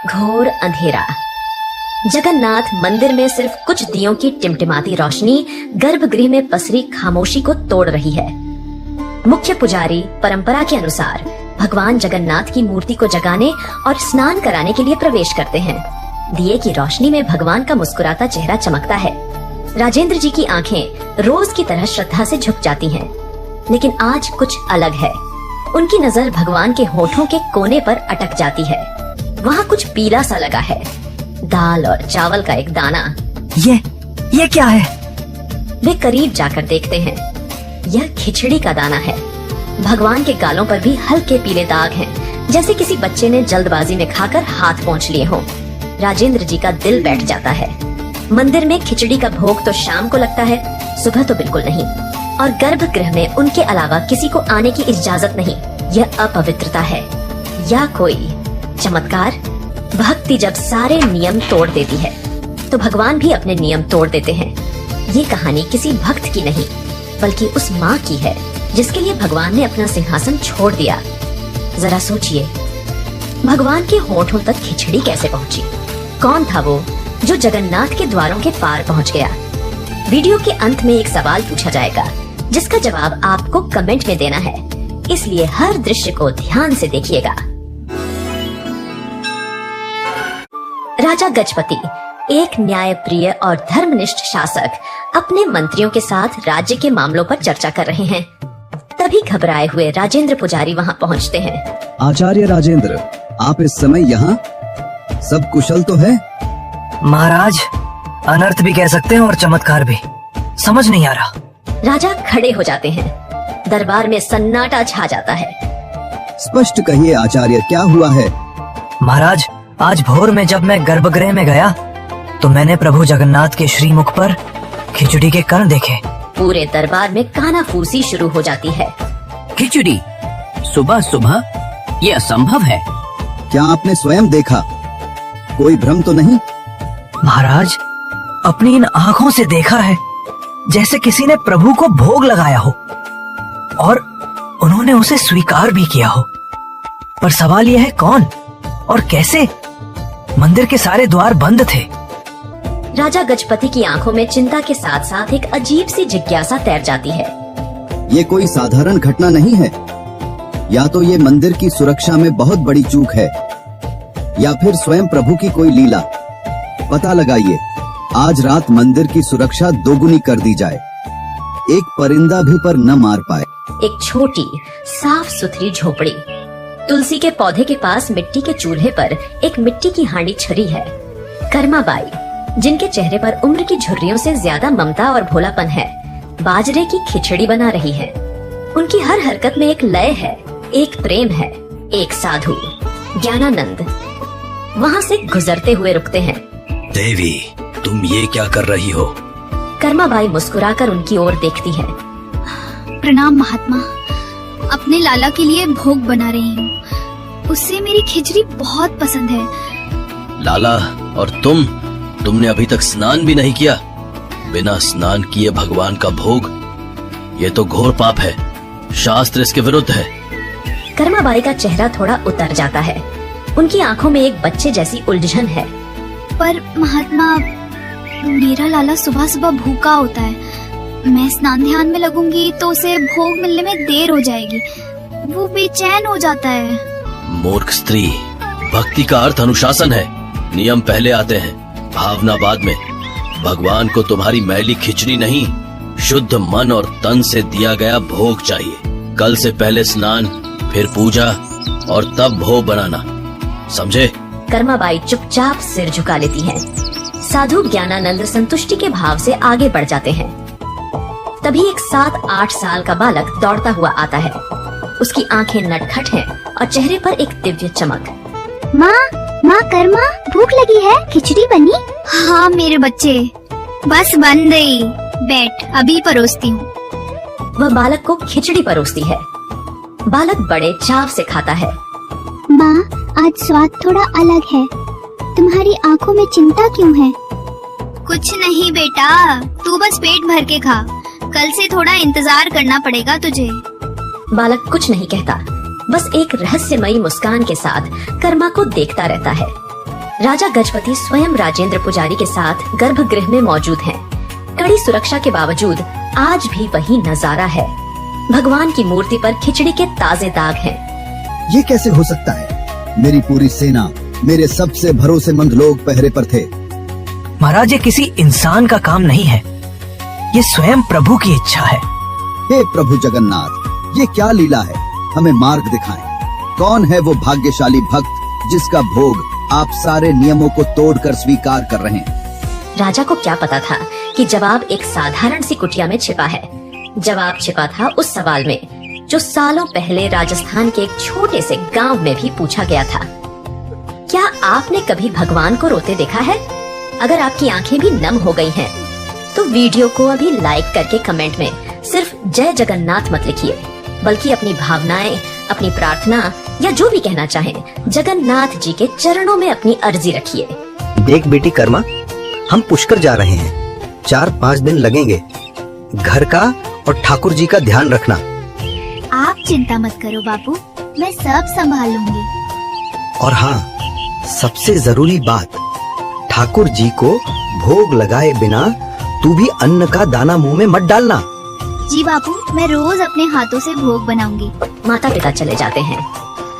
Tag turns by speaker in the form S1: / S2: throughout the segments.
S1: घोर अंधेरा। जगन्नाथ मंदिर में सिर्फ कुछ दियों की टिमटिमाती रोशनी गर्भगृह में पसरी खामोशी को तोड़ रही है। मुख्य पुजारी परंपरा के अनुसार भगवान जगन्नाथ की मूर्ति को जगाने और स्नान कराने के लिए प्रवेश करते हैं। दिए की रोशनी में भगवान का मुस्कुराता चेहरा चमकता है। राजेंद्र जी की आंखें रोज की तरह श्रद्धा से झुक जाती हैं, लेकिन आज कुछ अलग है। उनकी नजर भगवान के होठों के कोने पर अटक जाती है। वहाँ कुछ पीला सा लगा है, दाल और चावल का एक दाना।
S2: ये क्या है?
S1: वे करीब जाकर देखते हैं। यह खिचड़ी का दाना है। भगवान के गालों पर भी हल्के पीले दाग हैं, जैसे किसी बच्चे ने जल्दबाजी में खाकर हाथ पोंछ लिए हों। राजेंद्र जी का दिल बैठ जाता है। मंदिर में खिचड़ी का भोग तो शाम को लगता है, सुबह तो बिल्कुल नहीं। और गर्भगृह में उनके अलावा किसी को आने की इजाजत नहीं। यह अपवित्रता है या कोई चमत्कार? भक्ति जब सारे नियम तोड़ देती है, तो भगवान भी अपने नियम तोड़ देते हैं। ये कहानी किसी भक्त की नहीं, बल्कि उस माँ की है, जिसके लिए भगवान ने अपना सिंहासन छोड़ दिया। जरा सोचिए, भगवान के होठों तक खिचड़ी कैसे पहुँची? कौन था वो जो जगन्नाथ के द्वारों के पार पहुँच गया? वीडियो के अंत में एक सवाल पूछा जाएगा, जिसका जवाब आपको कमेंट में देना है, इसलिए हर दृश्य को ध्यान से देखिएगा। राजा गजपति, एक न्यायप्रिय और धर्मनिष्ठ शासक, अपने मंत्रियों के साथ राज्य के मामलों पर चर्चा कर रहे हैं। तभी घबराए हुए राजेंद्र पुजारी वहाँ पहुँचते हैं।
S3: आचार्य राजेंद्र, आप इस समय यहाँ? सब कुशल तो है?
S2: महाराज, अनर्थ भी कह सकते हैं और चमत्कार भी। समझ नहीं आ रहा।
S1: राजा खड़े हो जाते हैं। दरबार में सन्नाटा छा जाता है।
S3: स्पष्ट कहिए आचार्य, क्या हुआ है?
S2: महाराज, आज भोर में जब मैं गर्भगृह में गया, तो मैंने प्रभु जगन्नाथ के श्रीमुख पर खिचड़ी के कण देखे।
S1: पूरे दरबार में कानाफूसी शुरू हो जाती है।
S4: खिचड़ी सुबह सुबह? ये असंभव है।
S3: क्या आपने स्वयं देखा? कोई भ्रम तो नहीं?
S2: महाराज, अपनी इन आँखों से देखा है, जैसे किसी ने प्रभु को भोग लगाया हो और उन्होंने उसे स्वीकार भी किया हो। पर सवाल यह है, कौन और कैसे? मंदिर के सारे द्वार बंद थे।
S1: राजा गजपति की आंखों में चिंता के साथ साथ एक अजीब सी जिज्ञासा तैर जाती है।
S3: ये कोई साधारण घटना नहीं है। या तो ये मंदिर की सुरक्षा में बहुत बड़ी चूक है, या फिर स्वयं प्रभु की कोई लीला। पता लगाइए, आज रात मंदिर की सुरक्षा दोगुनी कर दी जाए, एक परिंदा भी पर न मार पाए।
S1: एक छोटी साफ सुथरी झोपड़ी, तुलसी के पौधे के पास मिट्टी के चूल्हे पर एक मिट्टी की हांडी छरी है। कर्माबाई, जिनके चेहरे पर उम्र की झुर्रियों से ज्यादा ममता और भोलापन है, बाजरे की खिचड़ी बना रही है। उनकी हर हरकत में एक लय है, एक प्रेम है। एक साधु ज्ञानानंद वहाँ से गुजरते हुए रुकते हैं।
S5: देवी, तुम ये क्या कर रही हो?
S1: कर्माबाई मुस्कुराकर उनकी ओर देखती है।
S6: प्रणाम महात्मा, अपने लाला के लिए भोग बना रही हूँ। उससे मेरी खिचड़ी बहुत पसंद है।
S5: लाला और तुमने अभी तक स्नान भी नहीं किया। बिना स्नान किए भगवान का भोग, ये तो घोर पाप है। शास्त्र इसके विरुद्ध है।
S1: कर्माबाई का चेहरा थोड़ा उतर जाता है। उनकी आंखों में एक बच्चे जैसी उलझन है।
S6: पर महात्मा, मेरा लाला सुबह सुबह भूखा होता है। मैं स्नान ध्यान में लगूंगी तो उसे भोग मिलने में देर हो जाएगी। वो बेचैन हो जाता है।
S5: मूर्ख स्त्री, भक्ति का अर्थ अनुशासन है। नियम पहले आते हैं, भावना बाद में। भगवान को तुम्हारी मैली खिचड़ी नहीं, शुद्ध मन और तन से दिया गया भोग चाहिए। कल से पहले स्नान, फिर पूजा और तब भोग बनाना, समझे?
S1: कर्माबाई चुपचाप सिर झुका लेती है। साधु ज्ञानानंद संतुष्टि के भाव से आगे बढ़ जाते हैं। तभी एक 7-8 साल का बालक दौड़ता हुआ आता है। उसकी आंखें नटखट हैं और चेहरे पर एक दिव्य चमक।
S6: माँ कर्मा, भूख लगी है? खिचड़ी बनी? हाँ मेरे बच्चे, बस बन गई। बैठ, अभी परोसती हूँ।
S1: वह बालक को खिचड़ी परोसती है। बालक बड़े चाव से खाता है।
S7: माँ, आज स्वाद थोड़ा अलग है। तुम्हारी आंखों में चिंता क्यों है?
S6: कुछ नहीं बेटा, तू बस पेट भर के खा। कल से थोड़ा इंतजार करना पड़ेगा तुझे।
S1: बालक कुछ नहीं कहता, बस एक रहस्यमयी मुस्कान के साथ कर्मा को देखता रहता है। राजा गजपति स्वयं राजेंद्र पुजारी के साथ गर्भगृह में मौजूद हैं। कड़ी सुरक्षा के बावजूद आज भी वही नजारा है। भगवान की मूर्ति पर खिचड़ी के ताजे दाग हैं।
S3: ये कैसे हो सकता है? मेरी पूरी सेना, मेरे सबसे भरोसेमंद लोग पहरे पर थे।
S2: महाराज, ये किसी इंसान का काम नहीं है, ये स्वयं प्रभु की इच्छा है।
S3: हे प्रभु जगन्नाथ, ये क्या लीला है? हमें मार्ग दिखाएं। कौन है वो भाग्यशाली भक्त जिसका भोग आप सारे नियमों को तोड़कर स्वीकार कर रहे हैं?
S1: राजा को क्या पता था कि जवाब एक साधारण सी कुटिया में छिपा है। जवाब छिपा था उस सवाल में जो सालों पहले राजस्थान के एक छोटे से गांव में भी पूछा गया था। क्या आपने कभी भगवान को रोते देखा है? अगर आपकी आंखें भी नम हो गई हैं, तो वीडियो को अभी लाइक करके कमेंट में सिर्फ जय जगन्नाथ मत लिखिए, बल्कि अपनी भावनाएं, अपनी प्रार्थना या जो भी कहना चाहें, जगन्नाथ जी के चरणों में अपनी अर्जी रखिए।
S8: देख बेटी कर्मा, हम पुष्कर जा रहे हैं। 4-5 दिन लगेंगे। घर का और ठाकुर जी का ध्यान रखना।
S6: आप चिंता मत करो बापू, मैं सब संभाल लूंगी।
S8: और हाँ, सबसे जरूरी बात, ठाकुर जी को भोग लगाए बिना तू भी अन्न का दाना मुंह में मत डालना।
S6: जी बापू, मैं रोज अपने हाथों से भोग बनाऊंगी।
S1: माता पिता चले जाते हैं।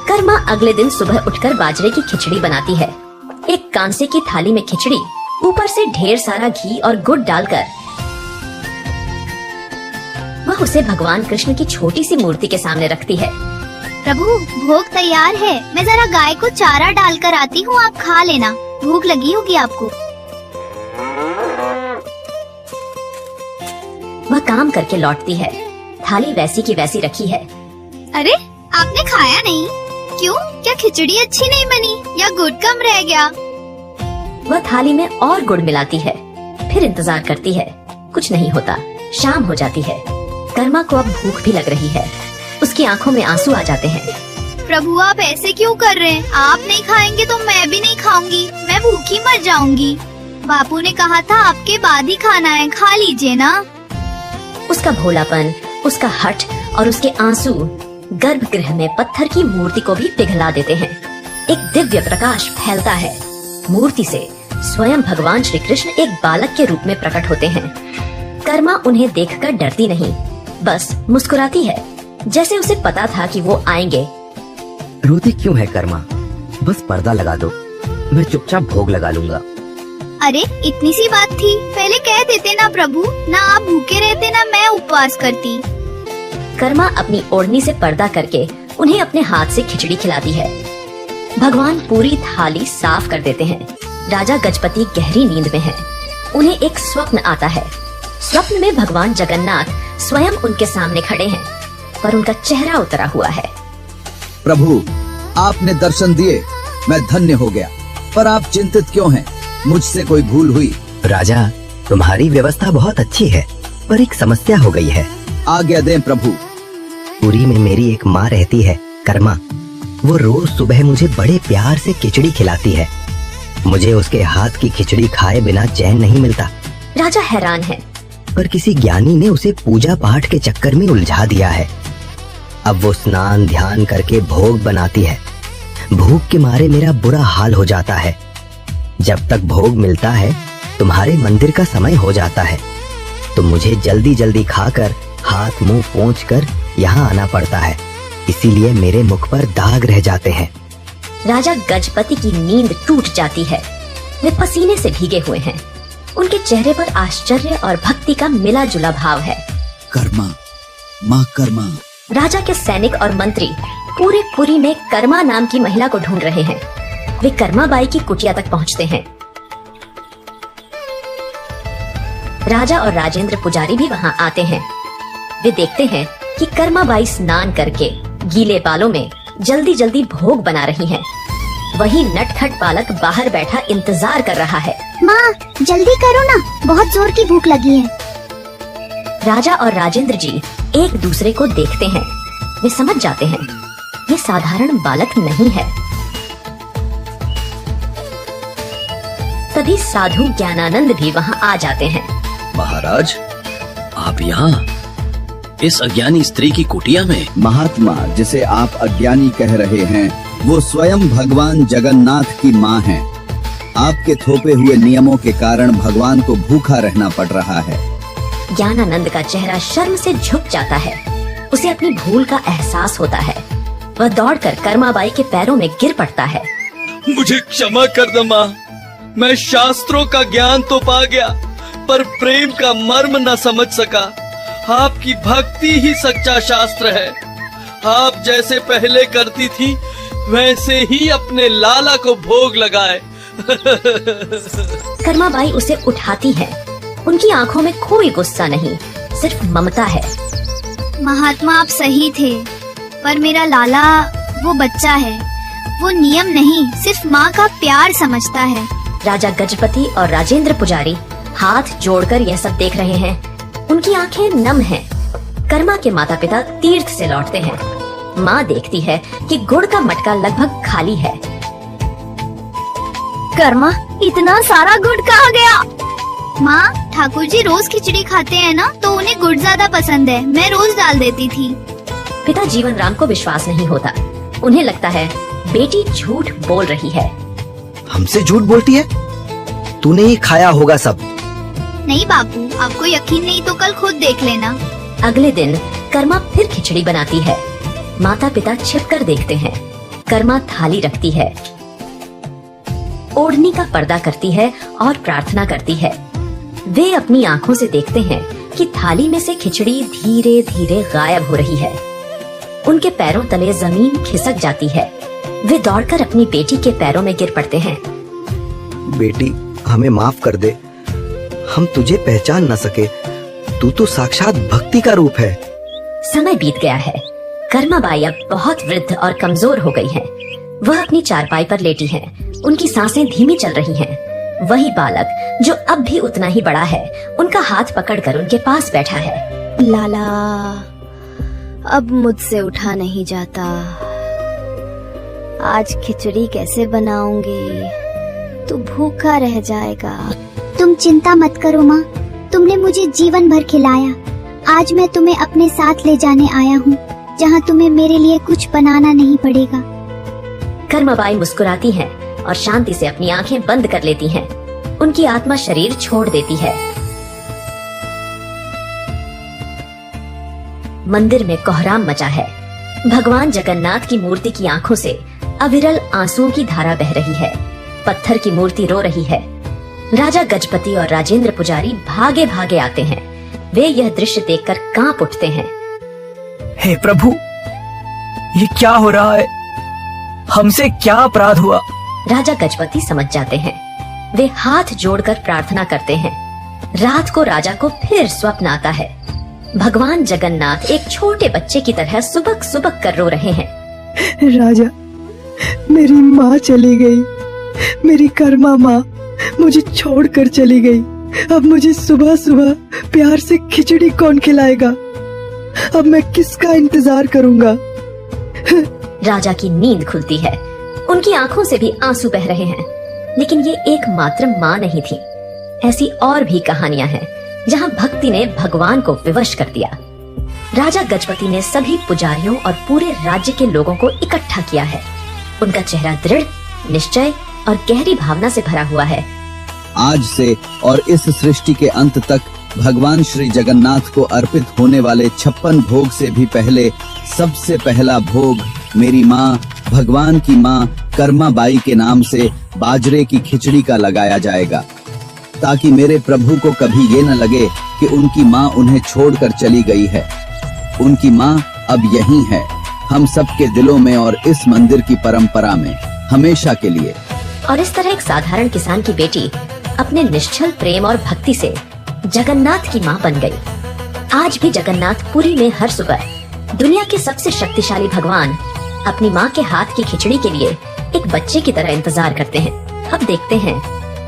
S1: कर्मा अगले दिन सुबह उठकर बाजरे की खिचड़ी बनाती है। एक कांसे की थाली में खिचड़ी, ऊपर से ढेर सारा घी और गुड़ डालकर वह उसे भगवान कृष्ण की छोटी सी मूर्ति के सामने रखती है।
S6: प्रभु, भोग तैयार है। मैं जरा गाय को चारा डालकर आती हूँ, आप खा लेना। भूख लगी होगी आपको।
S1: वह काम करके लौटती है। थाली वैसी की वैसी रखी है।
S6: अरे, आपने खाया नहीं? क्यों? क्या खिचड़ी अच्छी नहीं बनी या गुड़ कम रह गया?
S1: वह थाली में और गुड़ मिलाती है, फिर इंतजार करती है। कुछ नहीं होता। शाम हो जाती है। कर्मा को अब भूख भी लग रही है। उसकी आंखों में आंसू आ जाते हैं।
S6: प्रभु, आप ऐसे क्यों कर रहे हैं? आप नहीं खाएंगे तो मैं भी नहीं खाऊंगी। मैं भूखी मर जाऊंगी। बापू ने कहा था आपके बाद ही खाना है, खा लीजिए ना।
S1: उसका भोलापन, उसका हठ और उसके आंसू गर्भगृह में पत्थर की मूर्ति को भी पिघला देते हैं। एक दिव्य प्रकाश फैलता है। मूर्ति से स्वयं भगवान श्री कृष्ण एक बालक के रूप में प्रकट होते हैं। कर्मा उन्हें देखकर डरती नहीं, बस मुस्कुराती है, जैसे उसे पता था कि वो आएंगे।
S4: रोती क्यों है कर्मा? बस पर्दा लगा दो, मैं चुपचाप भोग लगा लूंगा।
S6: अरे, इतनी सी बात थी, पहले कह देते ना प्रभु। ना आप भूखे रहते, ना मैं उपवास करती।
S1: कर्मा अपनी ओढ़नी से पर्दा करके उन्हें अपने हाथ से खिचड़ी खिलाती है। भगवान पूरी थाली साफ कर देते हैं। राजा गजपति गहरी नींद में हैं। उन्हें एक स्वप्न आता है। स्वप्न में भगवान जगन्नाथ स्वयं उनके सामने खड़े हैं, पर उनका चेहरा उतरा हुआ है।
S3: प्रभु, आपने दर्शन दिए, मैं धन्य हो गया। पर आप चिंतित क्यों हैं? मुझसे कोई भूल हुई?
S8: राजा, तुम्हारी व्यवस्था बहुत अच्छी है, पर एक समस्या हो गई है।
S3: आज्ञा दें प्रभु।
S8: पुरी में मेरी एक माँ रहती है, कर्मा। वो रोज सुबह मुझे बड़े प्यार से खिचड़ी खिलाती है। मुझे उसके हाथ की खिचड़ी खाए बिना चैन नहीं मिलता।
S1: राजा हैरान है।
S8: पर किसी ज्ञानी ने उसे पूजा पाठ के चक्कर में उलझा दिया है। अब वो स्नान ध्यान करके भोग बनाती है। भूख के मारे मेरा बुरा हाल हो जाता है। जब तक भोग मिलता है, तुम्हारे मंदिर का समय हो जाता है, तो मुझे जल्दी जल्दी खाकर हाथ मुंह पोंछकर यहाँ आना पड़ता है। इसीलिए मेरे मुख पर दाग रह जाते हैं।
S1: राजा गजपति की नींद टूट जाती है। वे पसीने से भीगे हुए हैं। उनके चेहरे पर आश्चर्य और भक्ति का मिला जुला भाव है।
S3: कर्मा, माँ कर्मा।
S1: राजा के सैनिक और मंत्री पूरे पुरी में कर्मा नाम की महिला को ढूंढ रहे हैं। वे कर्मा बाई की कुटिया तक पहुंचते हैं। राजा और राजेंद्र पुजारी भी वहां आते हैं। वे देखते हैं कि कर्मा बाई स्नान करके गीले बालों में जल्दी जल्दी भोग बना रही हैं। वही नटखट बालक बाहर बैठा इंतजार कर रहा है।
S7: माँ, जल्दी करो ना, बहुत जोर की भूख लगी है।
S1: राजा और राजेंद्र जी एक दूसरे को देखते हैं। वे समझ जाते हैं ये साधारण बालक नहीं है। तभी साधु ज्ञानानंद भी वहां आ जाते हैं।
S5: महाराज, आप यहाँ इस अज्ञानी स्त्री की कुटिया में?
S3: महात्मा, जिसे आप अज्ञानी कह रहे हैं, वो स्वयं भगवान जगन्नाथ की माँ हैं। आपके थोपे हुए नियमों के कारण भगवान को भूखा रहना पड़ रहा है।
S1: ज्ञानानंद का चेहरा शर्म से झुक जाता है। उसे अपनी भूल का एहसास होता है। वह दौड़कर कर्माबाई के पैरों में गिर पड़ता है।
S5: मुझे क्षमा कर दो माँ। मैं शास्त्रों का ज्ञान तो पा गया, पर प्रेम का मर्म न समझ सका। आपकी भक्ति ही सच्चा शास्त्र है। आप जैसे पहले करती थी, वैसे ही अपने लाला को भोग लगाए।
S1: कर्माबाई उसे उठाती है। उनकी आंखों में कोई गुस्सा नहीं, सिर्फ ममता है।
S6: महात्मा आप सही थे, पर मेरा लाला वो बच्चा है। वो नियम नहीं, सिर्फ माँ का प्यार समझता है।
S1: राजा गजपति और राजेंद्र पुजारी हाथ जोड़कर यह सब देख रहे हैं। उनकी आंखें नम हैं। कर्मा के माता पिता तीर्थ से लौटते हैं। माँ देखती है कि गुड़ का मटका लगभग खाली है।
S6: कर्मा, इतना सारा गुड़ कहाँ गया? माँ, ठाकुर जी रोज खिचड़ी खाते हैं ना, तो उन्हें गुड़ ज्यादा पसंद है। मैं रोज डाल देती थी।
S1: पिता जीवन राम को विश्वास नहीं होता। उन्हें लगता है बेटी झूठ बोल रही है।
S8: हमसे झूठ बोलती है? तूने ही खाया होगा सब।
S6: नहीं बापू, आपको यकीन नहीं तो कल खुद देख लेना।
S1: अगले दिन कर्मा फिर खिचड़ी बनाती है। माता पिता छिपकर देखते हैं। कर्मा थाली रखती है, ओढ़नी का पर्दा करती है और प्रार्थना करती है। वे अपनी आंखों से देखते हैं कि थाली में से खिचड़ी धीरे धीरे गायब हो रही है। उनके पैरों तले जमीन खिसक जाती है। वे दौड़कर अपनी बेटी के पैरों में गिर पड़ते हैं।
S8: बेटी, हमें माफ कर दे। हम तुझे पहचान न सके। तू तो साक्षात भक्ति का रूप है।
S1: समय बीत गया है। कर्माबाई अब बहुत वृद्ध और कमजोर हो गई है। वह अपनी चारपाई पर लेटी है। उनकी सांसें धीमी चल रही हैं। वही बालक जो अब भी उतना ही बड़ा है, उनका हाथ पकड़कर उनके पास बैठा है।
S9: लाला, अब मुझसे उठा नहीं जाता। आज खिचड़ी कैसे बनाऊंगी? तू भूखा रह जाएगा।
S7: तुम चिंता मत करो माँ, तुमने मुझे जीवन भर खिलाया। आज मैं तुम्हें अपने साथ ले जाने आया हूँ, जहाँ तुम्हें मेरे लिए कुछ बनाना नहीं पड़ेगा।
S1: कर्माबाई मुस्कुराती हैं और शांति से अपनी आंखें बंद कर लेती हैं। उनकी आत्मा शरीर छोड़ देती है। मंदिर में कोहराम मचा है। भगवान जगन्नाथ की मूर्ति की आंखों से अविरल आंसुओं की धारा बह रही है। पत्थर की मूर्ति रो रही है। राजा गजपति और राजेंद्र पुजारी भागे भागे आते हैं। वे यह दृश्य देखकर कांप उठते हैं।
S2: हे प्रभु, ये क्या हो रहा है? हमसे क्या अपराध हुआ?
S1: राजा गजपति समझ जाते हैं। वे हाथ जोड़कर प्रार्थना करते हैं। रात को राजा को फिर स्वप्न आता है। भगवान जगन्नाथ एक छोटे बच्चे की तरह सुबक सुबक कर रो रहे हैं।
S2: राजा, मेरी माँ चली गई। मेरी कर्मा माँ मुझे छोड़कर चली गई। अब मुझे सुबह सुबह प्यार से खिचड़ी कौन खिलाएगा? अब मैं किसका इंतजार करूंगा?
S1: राजा की नींद खुलती है। उनकी आंखों से भी आंसू बह रहे हैं। लेकिन ये एकमात्र माँ नहीं थी। ऐसी और भी कहानियां हैं जहाँ भक्ति ने भगवान को विवश कर दिया। राजा गजपति ने सभी पुजारियों और पूरे राज्य के लोगों को इकट्ठा किया है। उनका चेहरा दृढ़, निश्चय और गहरी भावना से भरा हुआ है।
S3: आज से और इस सृष्टि के अंत तक भगवान श्री जगन्नाथ को अर्पित होने वाले 56 भोग से भी पहले सबसे पहला भोग मेरी माँ, भगवान की माँ कर्माबाई के नाम से बाजरे की खिचड़ी का लगाया जाएगा, ताकि मेरे प्रभु को कभी ये न लगे कि उनकी माँ उन्हें छोड़कर चली गई है। उनकी माँ अब यहीं है, हम सबके दिलों में और इस मंदिर की परंपरा में हमेशा के लिए।
S1: और इस तरह एक साधारण किसान की बेटी अपने निश्चल प्रेम और भक्ति से जगन्नाथ की माँ बन गई। आज भी जगन्नाथ पुरी में हर सुबह दुनिया के सबसे शक्तिशाली भगवान अपनी माँ के हाथ की खिचड़ी के लिए एक बच्चे की तरह इंतजार करते हैं। अब देखते हैं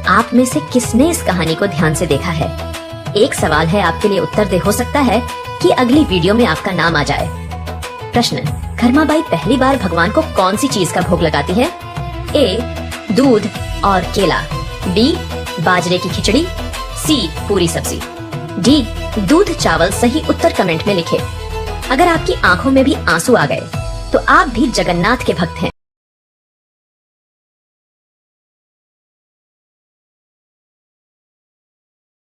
S1: आप में से किसने इस कहानी को ध्यान से देखा है। एक सवाल है आपके लिए उत्तर दे हो सकता है कि अगली वीडियो में आपका नाम आ जाए। प्रश्न: कर्माबाई पहली बार भगवान को कौन सी चीज का भोग लगाती है? ए, दूध और केला। बी, बाजरे की खिचड़ी। सी, पूरी सब्जी। डी, दूध चावल। सही उत्तर कमेंट में लिखें। अगर आपकी आंखों में भी आंसू आ गए तो आप भी जगन्नाथ के भक्त हैं।